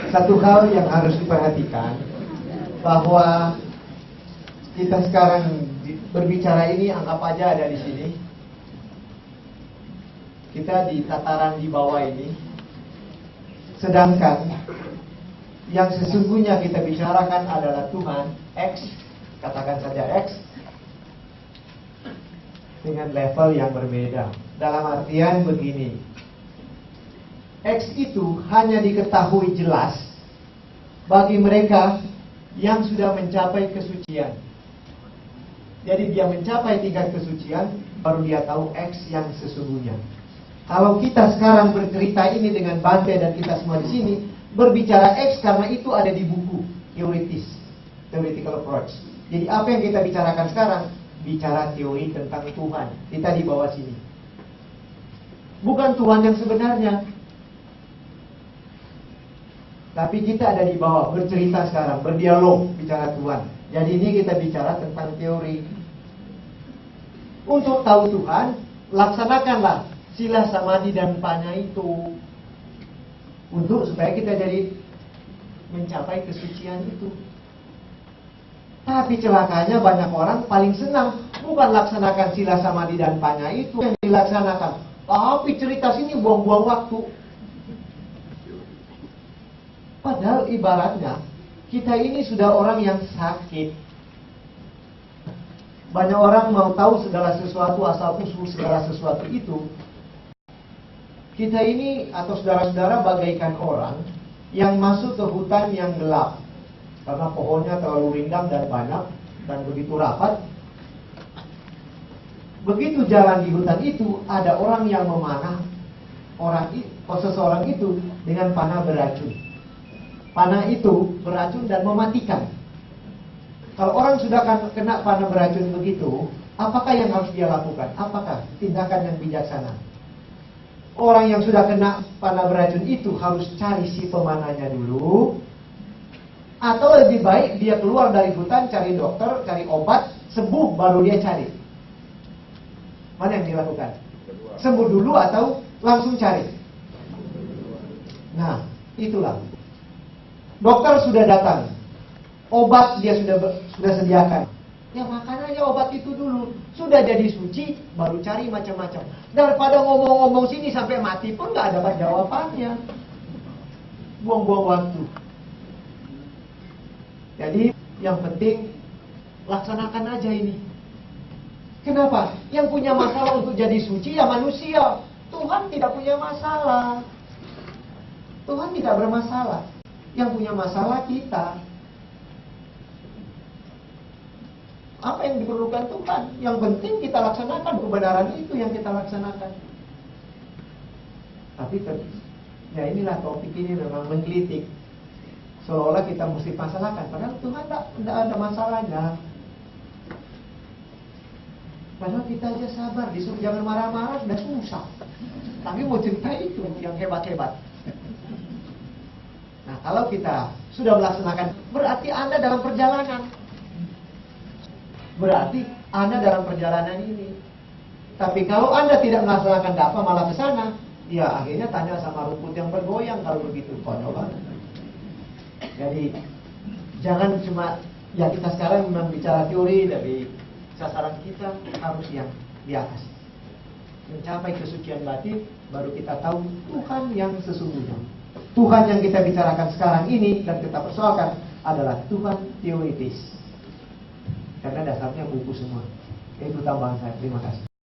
Satu hal yang harus diperhatikan, bahwa kita sekarang berbicara ini, anggap aja ada di sini. Kita di tataran di bawah ini. Sedangkan yang sesungguhnya kita bicarakan adalah Tuhan X, katakan saja X, dengan level yang berbeda. Dalam artian begini, X itu hanya diketahui jelas bagi mereka yang sudah mencapai kesucian. Jadi dia mencapai tingkat kesucian, baru dia tahu X yang sesungguhnya. Kalau kita sekarang bercerita ini dengan Bante dan kita semua di sini berbicara X, karena itu ada di buku teoritis, theoretical approach. Jadi apa yang kita bicarakan sekarang, bicara teori tentang Tuhan. Kita di bawah sini. Bukan Tuhan yang sebenarnya. Tapi kita ada di bawah, bercerita sekarang, berdialog, bicara Tuhan. Jadi ini kita bicara tentang teori. Untuk tahu Tuhan, laksanakanlah sila samadhi dan panya itu, untuk supaya kita jadi mencapai kesucian itu. Tapi celakanya banyak orang paling senang bukan laksanakan sila samadhi dan panya itu yang dilaksanakan, tapi cerita sini buang-buang waktu. Padahal ibaratnya kita ini sudah orang yang sakit. Banyak orang mau tahu segala sesuatu, asal usul segala sesuatu itu. Kita ini atau saudara-saudara bagaikan orang yang masuk ke hutan yang gelap, karena pohonnya terlalu rindang dan banyak dan begitu rapat. Begitu jalan di hutan itu, ada orang yang memanah seseorang itu dengan panah beracun. Panah itu beracun dan mematikan. Kalau orang sudah kena panah beracun begitu, apakah yang harus dia lakukan? Apakah tindakan yang bijaksana? Orang yang sudah kena panah beracun itu harus cari si pemanahnya dulu, atau lebih baik dia keluar dari hutan, cari dokter, cari obat, sembuh baru dia cari. Mana yang dilakukan? Sembuh dulu atau langsung cari? Nah, itulah. Dokter sudah datang, obat dia sudah sediakan. Ya makan aja obat itu dulu. Sudah jadi suci, baru cari macam-macam. Daripada ngomong-ngomong sini sampai mati pun gak dapat jawabannya. Buang-buang waktu. Jadi yang penting laksanakan aja ini. Kenapa? Yang punya masalah untuk jadi suci ya manusia. Tuhan tidak punya masalah. Tuhan tidak bermasalah. Yang punya masalah kita. Apa yang diperlukan Tuhan? Yang penting kita laksanakan, kebenaran itu yang kita laksanakan. Tapi ya inilah topik ini memang menggelitik. Seolah-olah kita mesti masalahkan, padahal Tuhan tidak ada masalahnya. Padahal kita aja sabar, disuruh jangan marah-marah sudah susah. Tapi mau cerita itu yang hebat-hebat. Nah, kalau kita sudah melaksanakan, berarti Anda dalam perjalanan. Berarti Anda dalam perjalanan ini. Tapi kalau Anda tidak melaksanakan dakwah malah ke sana, ya akhirnya tanya sama rumput yang bergoyang kalau begitu. Konyol banget. Jadi jangan cuma ya kita sekarang memang bicara teori, tapi sasaran kita harus yang di atas. Mencapai kesucian batin, baru kita tahu Tuhan yang sesungguhnya. Tuhan yang kita bicarakan sekarang ini dan kita persoalkan adalah Tuhan teoritis. Karena dasarnya buku semua. Itu tambahan saya. Terima kasih.